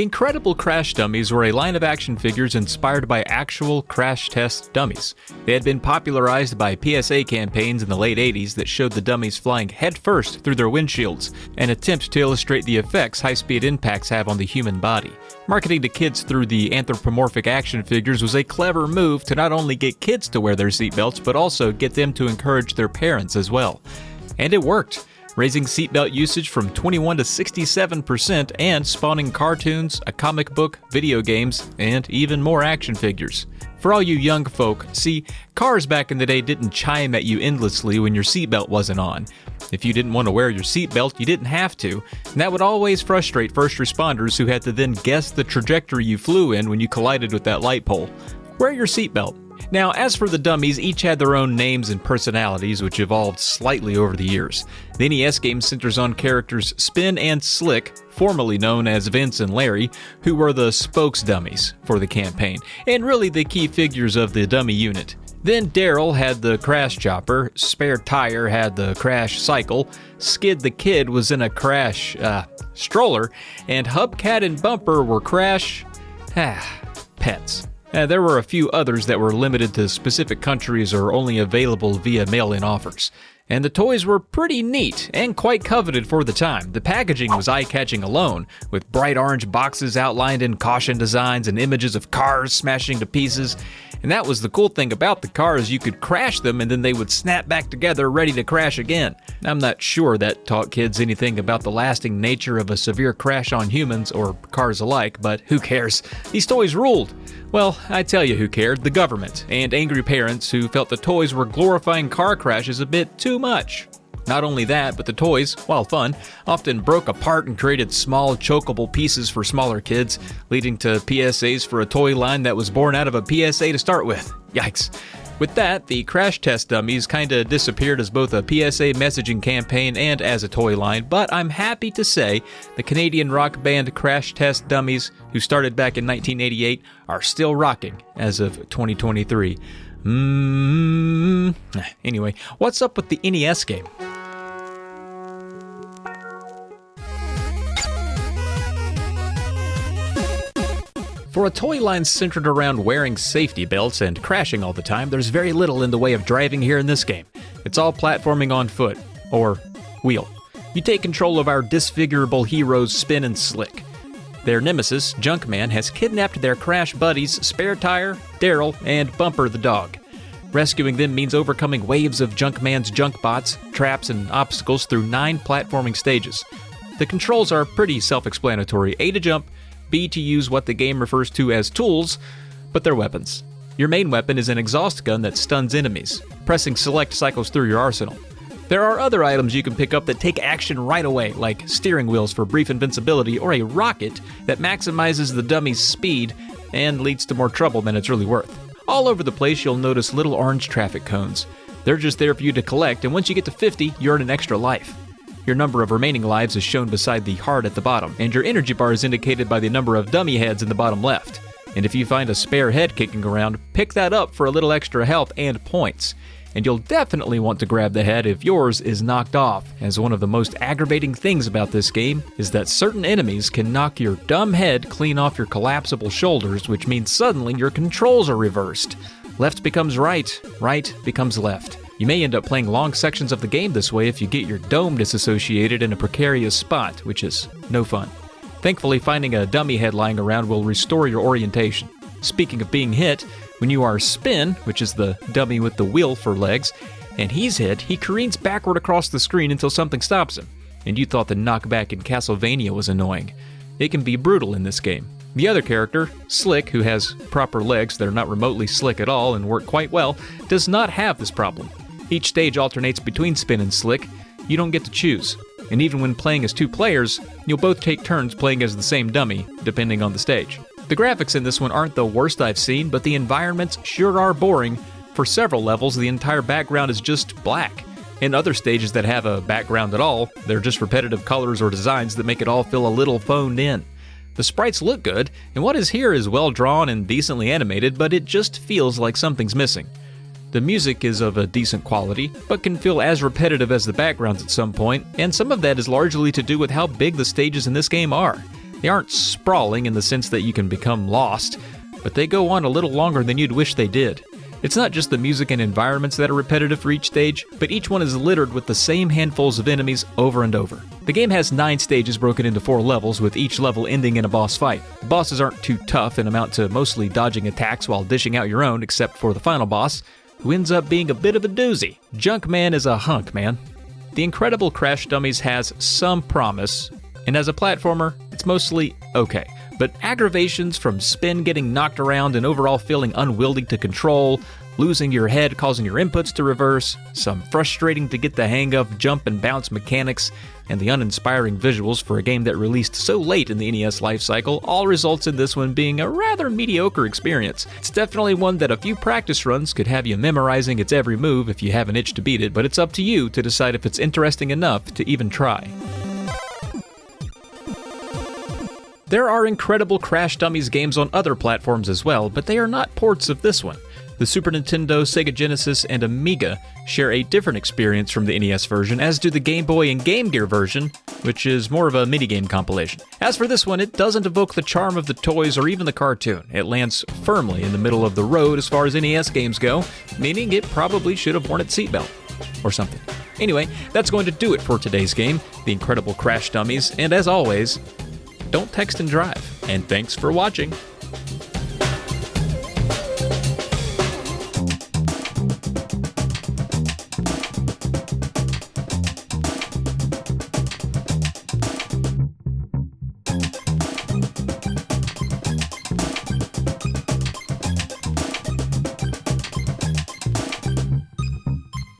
The Incredible Crash Dummies were a line of action figures inspired by actual crash test dummies. They had been popularized by PSA campaigns in the late 80s that showed the dummies flying headfirst through their windshields, an attempt to illustrate the effects high-speed impacts have on the human body. Marketing to kids through the anthropomorphic action figures was a clever move to not only get kids to wear their seatbelts, but also get them to encourage their parents as well. And it worked, raising seatbelt usage from 21 to 67% and spawning cartoons, a comic book, video games, and even more action figures. For all you young folk, see, cars back in the day didn't chime at you endlessly when your seatbelt wasn't on. If you didn't want to wear your seatbelt, you didn't have to, and that would always frustrate first responders who had to then guess the trajectory you flew in when you collided with that light pole. Wear your seatbelt. Now, as for the dummies, each had their own names and personalities, which evolved slightly over the years. The NES game centers on characters Spin and Slick, formerly known as Vince and Larry, who were the spokes dummies for the campaign, and really the key figures of the dummy unit. Then Daryl had the Crash Chopper, Spare Tire had the Crash Cycle, Skid the Kid was in a Crash stroller, and Hubcat and Bumper were Crash pets. There were a few others that were limited to specific countries or only available via mail-in offers. And the toys were pretty neat and quite coveted for the time. The packaging was eye-catching alone, with bright orange boxes outlined in caution designs and images of cars smashing to pieces. And that was the cool thing about the cars, you could crash them and then they would snap back together ready to crash again. I'm not sure that taught kids anything about the lasting nature of a severe crash on humans or cars alike, but who cares? These toys ruled. Well, I tell you who cared, the government, and angry parents who felt the toys were glorifying car crashes a bit too much. Not only that, but the toys, while fun, often broke apart and created small, chokeable pieces for smaller kids, leading to PSAs for a toy line that was born out of a PSA to start with. Yikes. With that, the Crash Test Dummies kinda disappeared as both a PSA messaging campaign and as a toy line, but I'm happy to say the Canadian rock band Crash Test Dummies, who started back in 1988, are still rocking as of 2023. Anyway, what's up with the NES game? For a toy line centered around wearing safety belts and crashing all the time, there's very little in the way of driving here in this game. It's all platforming on foot, or wheel. You take control of our disfigurable heroes Spin and Slick. Their nemesis, Junkman, has kidnapped their crash buddies Spare Tire, Daryl, and Bumper the dog. Rescuing them means overcoming waves of Junkman's junk bots, traps, and obstacles through 9 platforming stages. The controls are pretty self-explanatory. A to jump, B to use what the game refers to as tools, but they're weapons. Your main weapon is an exhaust gun that stuns enemies. Pressing select cycles through your arsenal. There are other items you can pick up that take action right away, like steering wheels for brief invincibility or a rocket that maximizes the dummy's speed and leads to more trouble than it's really worth. All over the place you'll notice little orange traffic cones. They're just there for you to collect, and once you get to 50, you earn an extra life. Your number of remaining lives is shown beside the heart at the bottom, and your energy bar is indicated by the number of dummy heads in the bottom left. And if you find a spare head kicking around, pick that up for a little extra health and points. And you'll definitely want to grab the head if yours is knocked off, as one of the most aggravating things about this game is that certain enemies can knock your dumb head clean off your collapsible shoulders, which means suddenly your controls are reversed. Left becomes right, right becomes left. You may end up playing long sections of the game this way if you get your dome disassociated in a precarious spot, which is no fun. Thankfully, finding a dummy head lying around will restore your orientation. Speaking of being hit, when you are Spin, which is the dummy with the wheel for legs, and he's hit, he careens backward across the screen until something stops him. And you thought the knockback in Castlevania was annoying. It can be brutal in this game. The other character, Slick, who has proper legs that are not remotely slick at all and work quite well, does not have this problem. Each stage alternates between Spin and Slick. You don't get to choose. And even when playing as 2 players, you'll both take turns playing as the same dummy, depending on the stage. The graphics in this one aren't the worst I've seen, but the environments sure are boring. For several levels, the entire background is just black. In other stages that have a background at all, they're just repetitive colors or designs that make it all feel a little phoned in. The sprites look good, and what is here is well drawn and decently animated, but it just feels like something's missing. The music is of a decent quality, but can feel as repetitive as the backgrounds at some point, and some of that is largely to do with how big the stages in this game are. They aren't sprawling in the sense that you can become lost, but they go on a little longer than you'd wish they did. It's not just the music and environments that are repetitive for each stage, but each one is littered with the same handfuls of enemies over and over. The game has 9 stages broken into 4 levels, with each level ending in a boss fight. The bosses aren't too tough and amount to mostly dodging attacks while dishing out your own, except for the final boss, who ends up being a bit of a doozy. Junkman is a hunk, man. The incredible Crash Dummies has some promise, and as a platformer, it's mostly okay. But aggravations from spin getting knocked around and overall feeling unwieldy to control, losing your head causing your inputs to reverse, some frustrating to get the hang of jump and bounce mechanics, and the uninspiring visuals for a game that released so late in the NES lifecycle all results in this one being a rather mediocre experience. It's definitely one that a few practice runs could have you memorizing its every move if you have an itch to beat it, but it's up to you to decide if it's interesting enough to even try. There are incredible Crash Dummies games on other platforms as well, but they are not ports of this one. The Super Nintendo, Sega Genesis, and Amiga share a different experience from the NES version, as do the Game Boy and Game Gear version, which is more of a minigame compilation. As for this one, it doesn't evoke the charm of the toys or even the cartoon. It lands firmly in the middle of the road as far as NES games go, meaning it probably should have worn its seatbelt. Or something. Anyway, that's going to do it for today's game, the incredible Crash Dummies, and as always, don't text and drive. And thanks for watching.